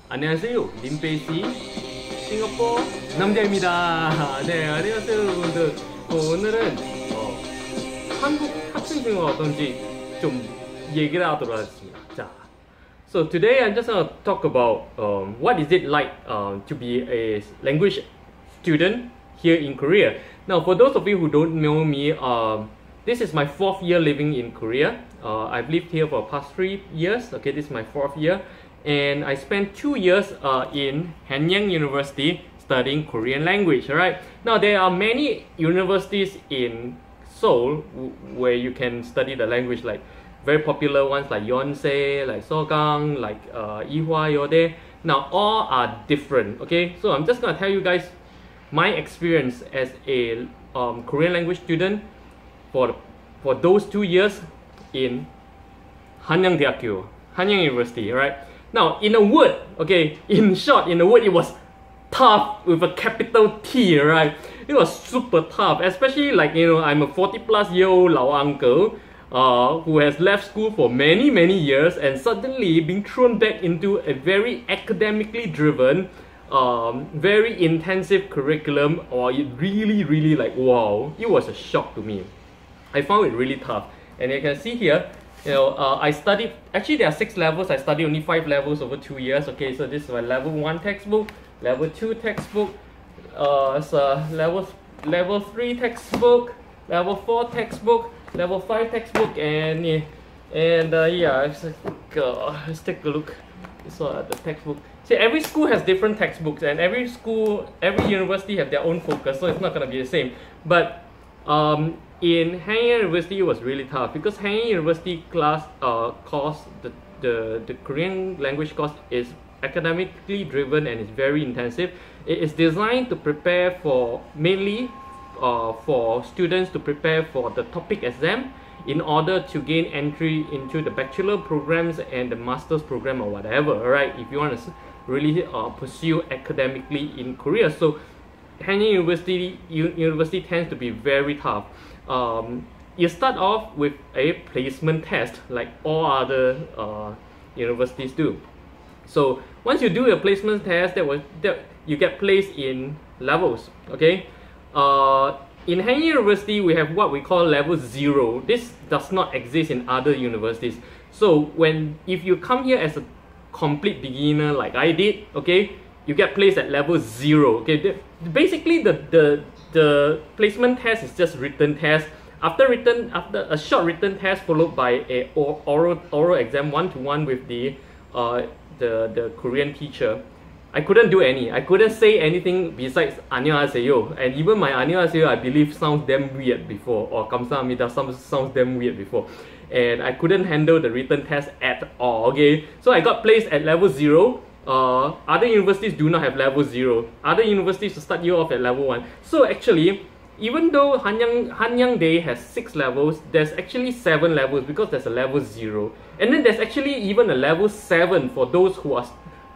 안녕하세요. 림페이시 싱가포르 남자입니다. 네, 안녕하세요 여러분들. 오늘은 한국 학생생활 어떤지 좀 얘기를 하도록 하겠습니다. 자, so today I'm just gonna talk about what is it like to be a language student here in Korea. Now, for those of you who don't know me, this is my 4th year living in Korea. I've lived here for the past 3 years. Okay, this is my 4th year. And I spent 2 years in Hanyang University studying Korean language. Alright. Now there are many universities in Seoul where you can study the language, like very popular ones like Yonsei, like Sogang, like Ihwa Yode. Now all are different. Okay, so I'm just gonna tell you guys my experience as a Korean language student for those 2 years in Hanyang University. Right. Now, in a word, okay, in short, in a word, it was tough with a capital T, right? It was super tough, especially like, you know, I'm a 40-plus-year-old lao uncle who has left school for many, many years and suddenly being thrown back into a very academically driven, very intensive curriculum, or it really like, wow, it was a shock to me. I found it really tough. And you can see here, you know, I studied, actually there are 6 levels, I studied only 5 levels over 2 years. Okay, so this is my level 1 textbook, level 2 textbook, level 3 textbook, level 4 textbook, level 5 textbook, and yeah, let's take a look. So the textbook. See, every school has different textbooks, and every school, every university have their own focus, so it's not gonna be the same. But in Hanyang University, it was really tough because Hanyang University course, the Korean language course is academically driven and it's very intensive. It is designed to prepare for, mainly for students to prepare for the topic exam in order to gain entry into the bachelor programs and the master's program or whatever, right? If you want to really pursue academically in Korea. So Hanyang University tends to be very tough. You start off with a placement test like all other universities do. So once you do a placement test, you get placed in levels. Okay. In Hanyang University, we have what we call level 0. This does not exist in other universities. So if you come here as a complete beginner like I did, okay, you get placed at level 0. Okay, basically the placement test is just written test. After a short written test followed by a oral exam 1-to-1 with the Korean teacher. I couldn't do any. I couldn't say anything besides 안녕하세요, and even my 안녕하세요 I believe sounds damn weird before, or 감사합니다 sounds damn weird before, and I couldn't handle the written test at all. Okay, so I got placed at level 0. Other universities do not have level 0. Other universities start you off at level 1. So actually, even though Hanyang Day has 6 levels, there's actually 7 levels because there's a level 0. And then there's actually even a level 7 for those who are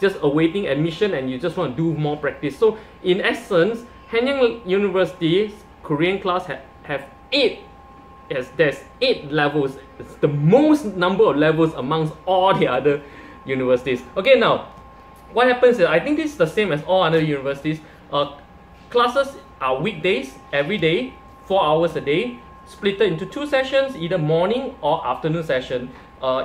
just awaiting admission and you just want to do more practice. So in essence, Hanyang University's Korean class have 8. Yes, there's 8 levels. It's the most number of levels amongst all the other universities. Okay, now, what happens is, I think this is the same as all other universities. Classes are weekdays, every day, 4 hours a day, split into 2 sessions, either morning or afternoon session.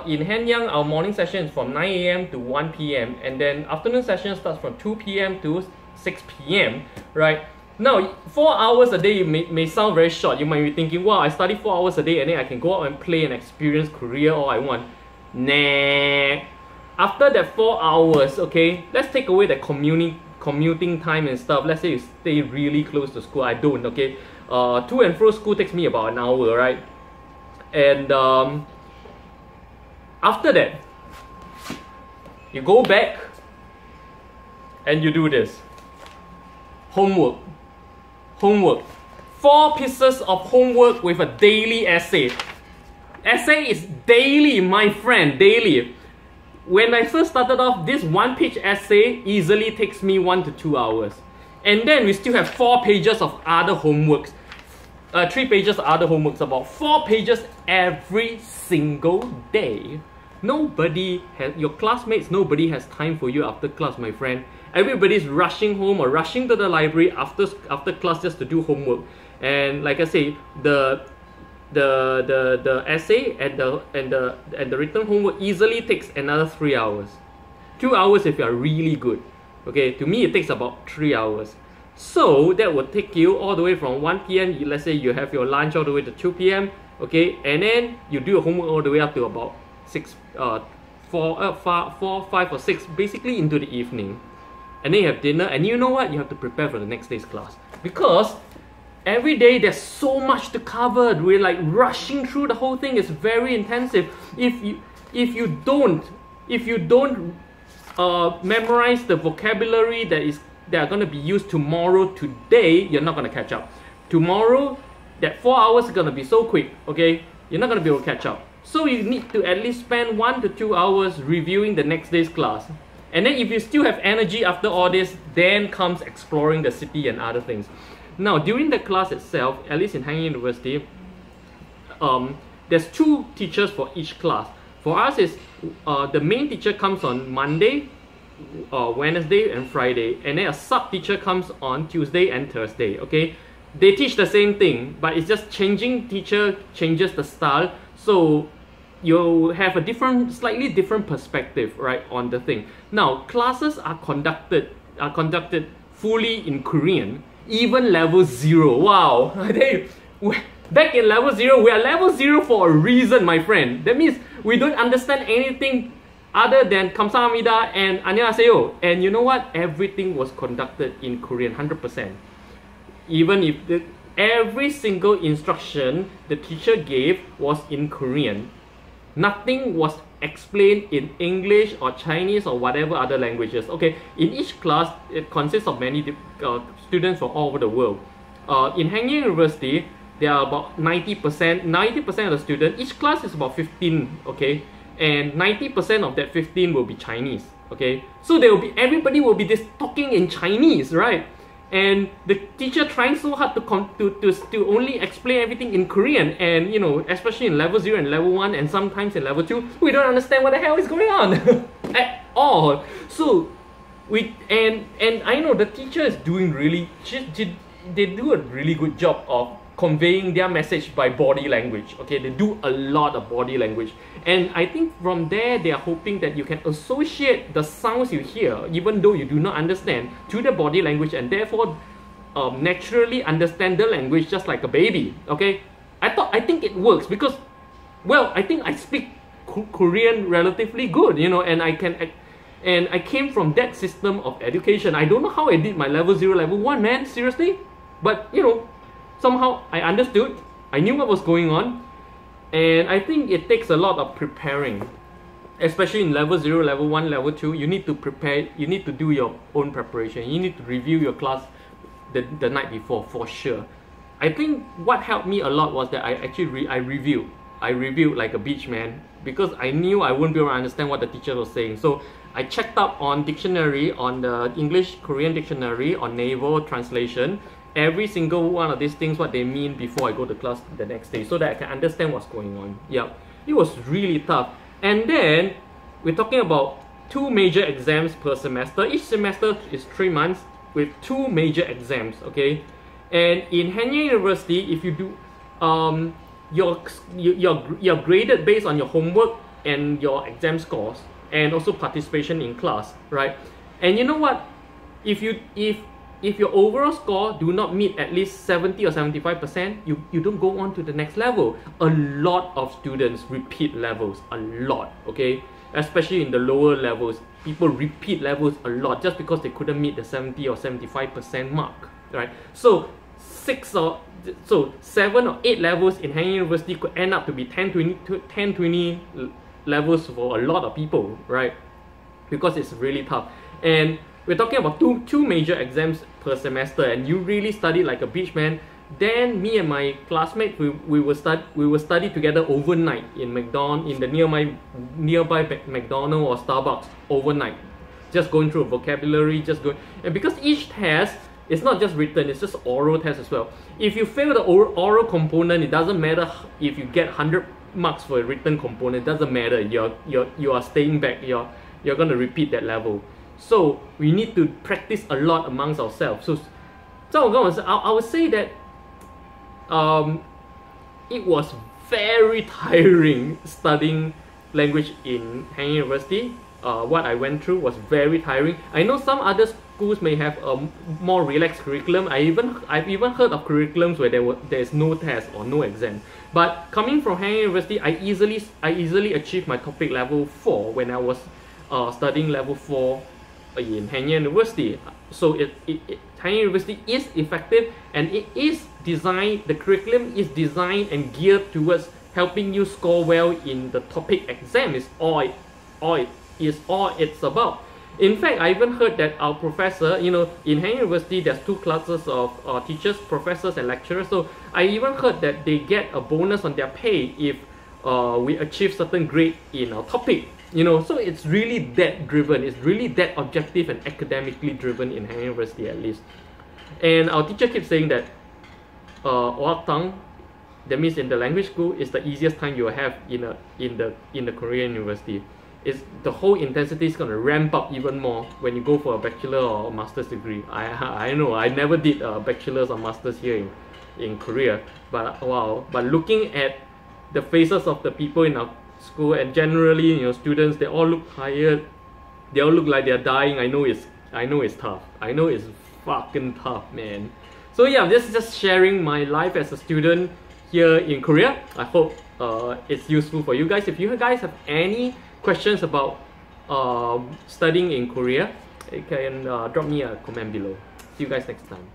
In Hanyang, our morning session is from 9 AM to 1 PM, and then afternoon session starts from 2 PM to 6 PM, right? Now, 4 hours a day may sound very short. You might be thinking, wow, I study 4 hours a day and then I can go out and play and experience Korea all I want. Nah. After that 4 hours, okay, let's take away the commuting time and stuff. Let's say you stay really close to school. I don't, okay. To and fro school takes me about an hour, right? And after that, you go back and you do this. Homework. 4 pieces of homework with a daily essay. Essay is daily, my friend, daily. When I first started off, this 1-page essay easily takes me 1 to 2 hours. And then we still have 4 pages of other homeworks. 3 pages of other homeworks, about 4 pages every single day. your classmates, nobody has time for you after class, my friend. Everybody's rushing home or rushing to the library after class just to do homework. And like I say, the essay and the written homework easily takes another 3 hours. 2 hours if you are really good. Okay, to me it takes about 3 hours. So that would take you all the way from 1 p.m. Let's say you have your lunch all the way to 2 p.m. Okay, and then you do your homework all the way up to about 4, 5 or 6, basically into the evening. And then you have dinner, and you know what? You have to prepare for the next day's class. Because every day there's so much to cover. We're like rushing through the whole thing. It's very intensive. If you don't memorize the vocabulary that are going to be used tomorrow, today, you're not going to catch up. Tomorrow, that 4 hours is going to be so quick, okay? You're not going to be able to catch up. So you need to at least spend 1 to 2 hours reviewing the next day's class. And then if you still have energy after all this, then comes exploring the city and other things. Now, during the class itself, at least in Hanyang University, there's 2 teachers for each class. For us, the main teacher comes on Monday, Wednesday and Friday, and then a sub-teacher comes on Tuesday and Thursday, okay? They teach the same thing, but it's just changing teacher changes the style, so you have a slightly different perspective, right, on the thing. Now, classes are conducted fully in Korean, even level 0. Wow, back in level 0, we are level 0 for a reason, my friend. That means we don't understand anything other than 감사합니다 and 안녕하세요. And you know what? Everything was conducted in Korean, 100%. Even if every single instruction the teacher gave was in Korean. Nothing was explained in English or Chinese or whatever other languages. Okay, in each class, it consists of many students from all over the world. In Hanyang University, there are about 90% of the students. Each class is about 15, okay? And 90% of that 15 will be Chinese, okay? So everybody will be talking in Chinese, right? And the teacher trying so hard to only explain everything in Korean, and you know, especially in level 0 and level 1 and sometimes in level 2, we don't understand what the hell is going on at all. So and I know the teacher is doing they do a really good job of conveying their message by body language. Okay, they do a lot of body language, and I think from there they are hoping that you can associate the sounds you hear, even though you do not understand, to the body language, and therefore naturally understand the language just like a baby. Okay, I think it works because, well, I think I speak Korean relatively good, you know, and I came from that system of education. I don't know how I did my level 0, level 1, man, seriously, but you know, somehow I understood, I knew what was going on, and I think it takes a lot of preparing, especially in level 0, level 1, level 2. You need to prepare, you need to do your own preparation, you need to review your class the night before, for sure. I think what helped me a lot was that I reviewed like a beach, man, because I knew I wouldn't be able to understand what the teacher was saying. So I checked up on dictionary, on the English-Korean dictionary, on naval translation, every single one of these things, what they mean before I go to class the next day, so that I can understand what's going on. Yeah, it was really tough. And then we're talking about 2 major exams per semester. Each semester is 3 months with 2 major exams, okay? And in Hanyang University, if you do, you're graded based on your homework and your exam scores, and also participation in class, right? And you know what? If your overall score do not meet at least 70 or 75%, you don't go on to the next level. A lot of students repeat levels, a lot, okay? Especially in the lower levels, people repeat levels a lot just because they couldn't meet the 70 or 75% mark, right? So 7 or 8 levels in Hanyang University could end up to be 10, 20 levels for a lot of people, right? Because it's really tough. And we're talking about two major exams per semester, and you really study like a beach, man. Then me and my classmate, we will study together overnight in the nearby McDonald's or Starbucks overnight, just going through vocabulary, and because each test, it's not just written, it's just oral test as well. If you fail the oral component, it doesn't matter if you get 100 marks for a written component. Doesn't matter. You are staying back. You're gonna repeat that level. So we need to practice a lot amongst ourselves. So I would say that it was very tiring studying language in Hanyang University. What I went through was very tiring. I know some other schools may have a more relaxed curriculum. I've even heard of curriculums where there's no test or no exam. But coming from Hanyang University, I easily achieved my topic level 4 when I was studying level 4 in Hanyang University. So Hanyang University is effective, and it is designed. The curriculum is designed and geared towards helping you score well in the topic exam. Is all it's about. In fact, I even heard that our professor, in Hanyang University, there's 2 classes of teachers, professors and lecturers. So I even heard that they get a bonus on their pay if we achieve certain grade in our topic. So it's really that driven. It's really that objective and academically driven in Hanyang University, at least. And our teacher keeps saying that Oak Tang, that means in the language school, is the easiest time you will have in the Korean university. The whole intensity is going to ramp up even more when you go for a bachelor or a master's degree. I know I never did a bachelor's or master's here in Korea, but wow! But looking at the faces of the people in our school, and generally, students, they all look tired. They all look like they're dying. I know it's tough. I know it's fucking tough, man. So yeah, this is just sharing my life as a student here in Korea. I hope it's useful for you guys. If you guys have any questions about studying in Korea, you can drop me a comment below. See you guys next time.